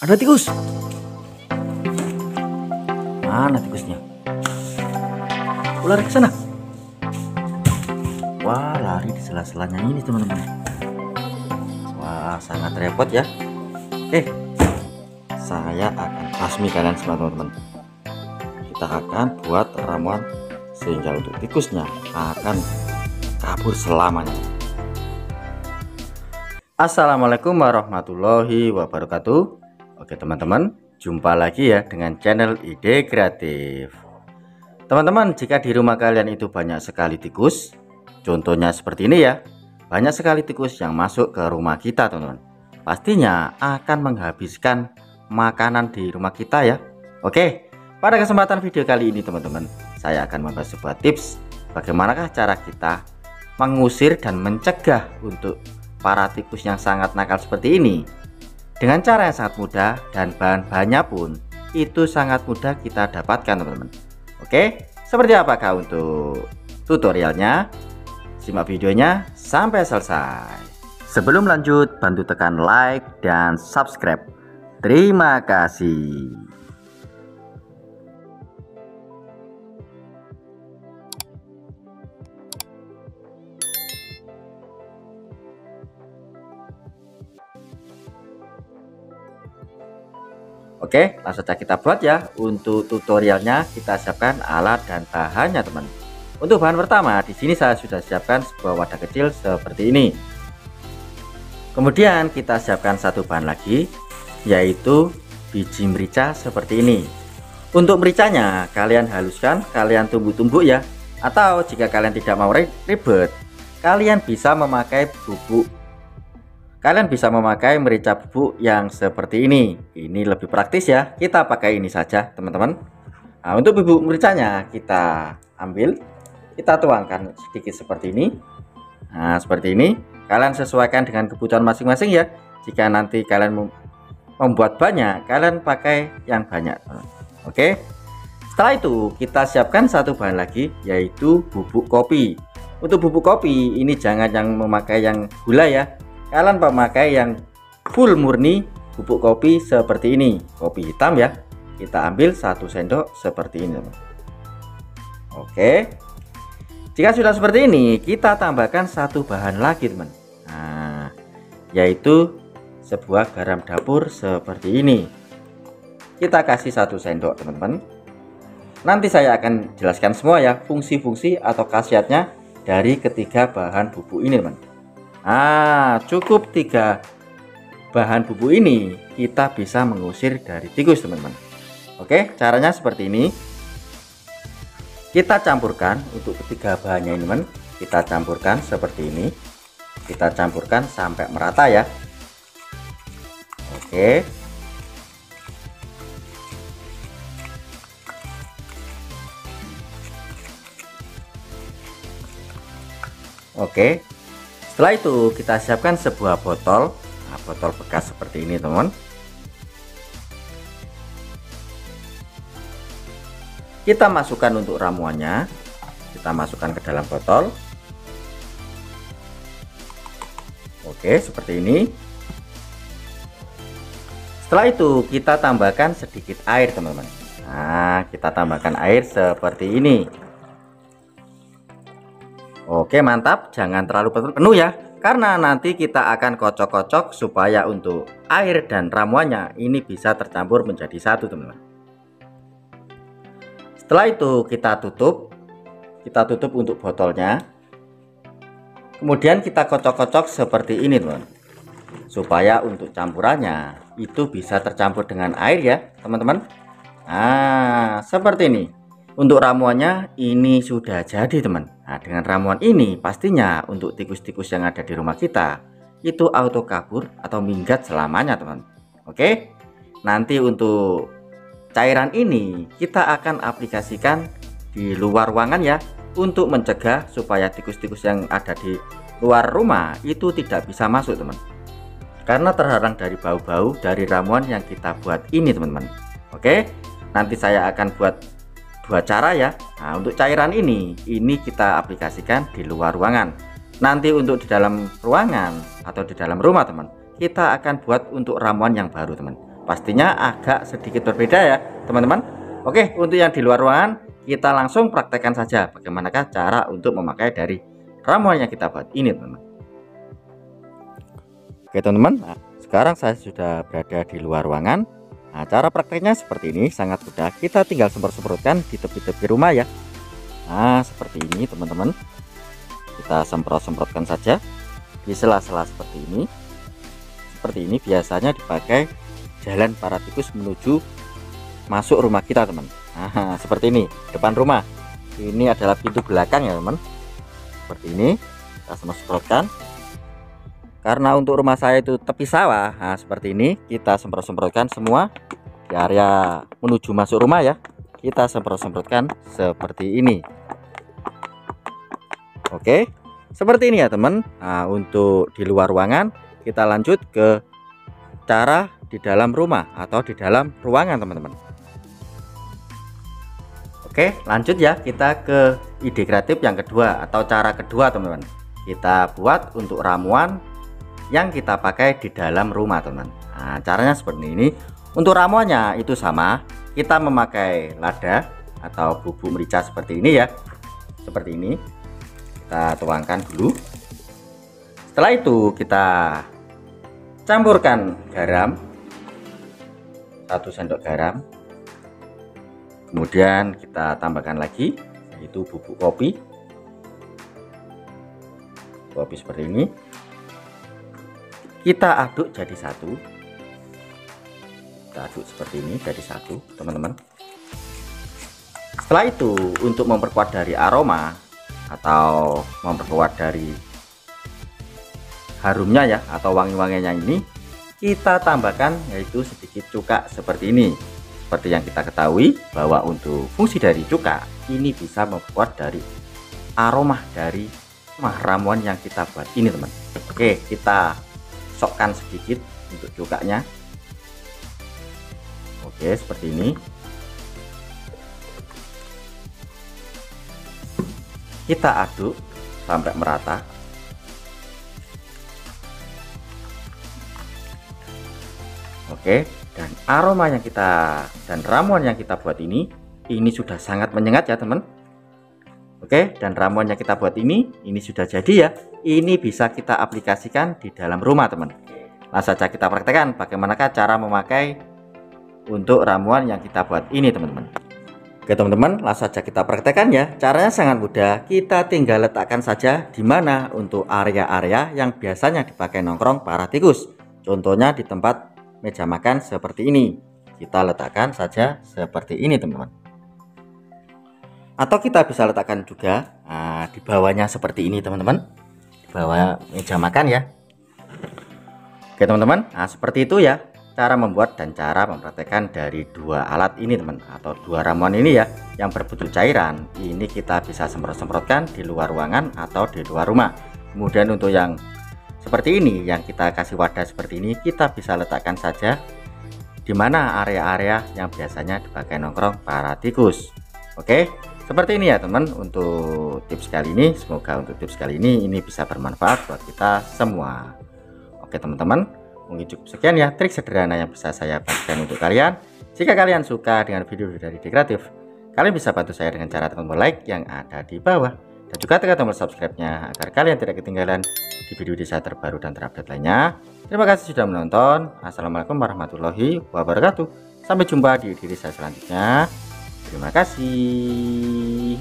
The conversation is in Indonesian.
Ada tikus. Mana tikusnya? Lari ke sana. Wah, lari di sela-selanya ini, teman-teman. Wah, sangat repot ya. Oke, saya akan basmi kalian semua, teman-teman. Kita akan buat ramuan sehingga untuk tikusnya akan kabur selamanya. Assalamualaikum warahmatullahi wabarakatuh. Oke teman-teman, jumpa lagi ya dengan channel Ide Kreatif. Teman-teman, jika di rumah kalian itu banyak sekali tikus, contohnya seperti ini ya, banyak sekali tikus yang masuk ke rumah kita, teman-teman, pastinya akan menghabiskan makanan di rumah kita ya. Oke, pada kesempatan video kali ini teman-teman, saya akan membahas sebuah tips bagaimanakah cara kita mengusir dan mencegah untuk para tikus yang sangat nakal seperti ini dengan cara yang sangat mudah, dan bahan-bahannya pun itu sangat mudah kita dapatkan, teman-teman. Oke, seperti apakah untuk tutorialnya? Simak videonya sampai selesai. Sebelum lanjut, bantu tekan like dan subscribe. Terima kasih. Oke, langsung saja kita buat ya. Untuk tutorialnya kita siapkan alat dan bahannya, teman. Untuk bahan pertama, di sini saya sudah siapkan sebuah wadah kecil seperti ini. Kemudian kita siapkan satu bahan lagi, yaitu biji merica seperti ini. Untuk mericanya kalian haluskan, kalian tumbuk-tumbuk ya. Atau jika kalian tidak mau ribet, kalian bisa memakai bubuk. Kalian bisa memakai merica bubuk yang seperti ini. Ini lebih praktis ya. Kita pakai ini saja, teman-teman. Nah, untuk bubuk mericanya kita ambil, kita tuangkan sedikit seperti ini. Nah, seperti ini. Kalian sesuaikan dengan kebutuhan masing-masing ya. Jika nanti kalian membuat banyak, kalian pakai yang banyak. Oke. Setelah itu kita siapkan satu bahan lagi, yaitu bubuk kopi. Untuk bubuk kopi ini jangan yang memakai yang gula ya. Kalian memakai yang full murni bubuk kopi seperti ini, kopi hitam ya. Kita ambil 1 sendok seperti ini, teman. Oke, jika sudah seperti ini, kita tambahkan satu bahan lagi, teman. Nah, yaitu sebuah garam dapur seperti ini. Kita kasih 1 sendok, teman-teman. Nanti saya akan jelaskan semua ya, fungsi-fungsi atau khasiatnya dari ketiga bahan bubuk ini, teman. Nah, cukup 3 bahan bubuk ini kita bisa mengusir dari tikus, teman-teman. Oke, caranya seperti ini. Kita campurkan untuk ketiga bahannya ini, teman. Kita campurkan seperti ini. Kita campurkan sampai merata ya. Oke. Oke. Setelah itu kita siapkan sebuah botol, botol bekas seperti ini, teman. Kita masukkan untuk ramuannya, kita masukkan ke dalam botol. Oke, seperti ini. Setelah itu kita tambahkan sedikit air, teman-teman. Nah, kita tambahkan air seperti ini. Oke, mantap, jangan terlalu penuh ya, karena nanti kita akan kocok-kocok supaya untuk air dan ramuannya ini bisa tercampur menjadi satu, teman-teman. Setelah itu kita tutup untuk botolnya. Kemudian kita kocok-kocok seperti ini, teman, supaya untuk campurannya itu bisa tercampur dengan air ya, teman-teman. Nah, seperti ini. Untuk ramuannya ini sudah jadi, teman. Nah, dengan ramuan ini pastinya untuk tikus-tikus yang ada di rumah kita itu auto kabur atau minggat selamanya, teman. Oke. Nanti untuk cairan ini kita akan aplikasikan di luar ruangan ya, untuk mencegah supaya tikus-tikus yang ada di luar rumah itu tidak bisa masuk, teman. Karena terhalang dari bau-bau dari ramuan yang kita buat ini, teman-teman. Oke. Nanti saya akan buat 2 cara ya. Nah, untuk cairan ini kita aplikasikan di luar ruangan. Nanti untuk di dalam ruangan atau di dalam rumah, teman, kita akan buat untuk ramuan yang baru, teman. pastinya agak sedikit berbeda ya teman-teman. Oke, untuk yang di luar ruangan kita langsung praktekkan saja bagaimanakah cara untuk memakai dari ramuan yang kita buat ini teman-teman. Oke teman-teman, nah, sekarang saya sudah berada di luar ruangan. Nah, cara prakteknya seperti ini, sangat mudah. Kita tinggal semprot-semprotkan di tepi-tepi rumah ya. Nah, seperti ini teman-teman. Kita semprot-semprotkan saja di sela-sela seperti ini. Seperti ini biasanya dipakai jalan para tikus menuju masuk rumah kita teman. Nah, seperti ini, depan rumah. Ini adalah pintu belakang ya teman. Seperti ini, kita semprotkan. Karena untuk rumah saya itu tepi sawah, nah seperti ini kita semprot-semprotkan semua di area menuju masuk rumah ya. Kita semprot-semprotkan seperti ini. Oke, seperti ini ya teman. Nah, untuk di luar ruangan kita lanjut ke cara di dalam rumah atau di dalam ruangan teman-teman. Oke, lanjut ya, kita ke ide kreatif yang kedua atau cara kedua teman-teman. Kita buat untuk ramuan yang kita pakai di dalam rumah teman. Nah, caranya seperti ini. Untuk ramuannya itu sama, kita memakai lada atau bubuk merica seperti ini ya, seperti ini. Kita tuangkan dulu. Setelah itu kita campurkan garam, 1 sendok garam. Kemudian kita tambahkan lagi yaitu bubuk kopi seperti ini. Kita aduk jadi satu. Kita aduk seperti ini jadi satu teman-teman. Setelah itu untuk memperkuat dari aroma atau memperkuat dari harumnya ya atau wangi-wanginya ini, kita tambahkan yaitu sedikit cuka seperti ini. Seperti yang kita ketahui bahwa untuk fungsi dari cuka ini bisa memperkuat dari aroma dari ramuan yang kita buat ini teman. Oke, kita sokkan sedikit untuk cukanya. Oke, seperti ini. Kita aduk sampai merata. Oke, dan aroma yang kita dan ramuan yang kita buat ini sudah sangat menyengat ya teman. Oke, dan ramuan yang kita buat ini sudah jadi ya. Ini bisa kita aplikasikan di dalam rumah teman. Langsung saja kita praktekkan bagaimanakah cara memakai untuk ramuan yang kita buat ini teman-teman. Oke teman-teman, langsung saja kita praktekkan ya. Caranya sangat mudah. Kita tinggal letakkan saja di mana untuk area-area yang biasanya dipakai nongkrong para tikus. Contohnya di tempat meja makan seperti ini. Kita letakkan saja seperti ini teman-teman. Atau kita bisa letakkan juga di bawahnya seperti ini teman-teman, di bawah meja makan ya. Oke teman-teman, nah seperti itu ya cara membuat dan cara mempraktekkan dari dua alat ini teman, atau dua ramuan ini ya yang berbentuk cairan. Ini kita bisa semprot-semprotkan di luar ruangan atau di luar rumah. Kemudian untuk yang seperti ini yang kita kasih wadah seperti ini, kita bisa letakkan saja di mana area-area yang biasanya dipakai nongkrong para tikus. Oke, seperti ini ya teman untuk tips kali ini. Semoga untuk tips kali ini bisa bermanfaat buat kita semua. Oke teman-teman, mungkin cukup sekian ya trik sederhana yang bisa saya bagikan untuk kalian. Jika kalian suka dengan video dari Ide Kreatif, kalian bisa bantu saya dengan cara tekan tombol like yang ada di bawah, dan juga tekan tombol subscribe-nya agar kalian tidak ketinggalan di video saya terbaru dan terupdate lainnya. Terima kasih sudah menonton. Assalamualaikum warahmatullahi wabarakatuh. Sampai jumpa di video saya selanjutnya. Terima kasih.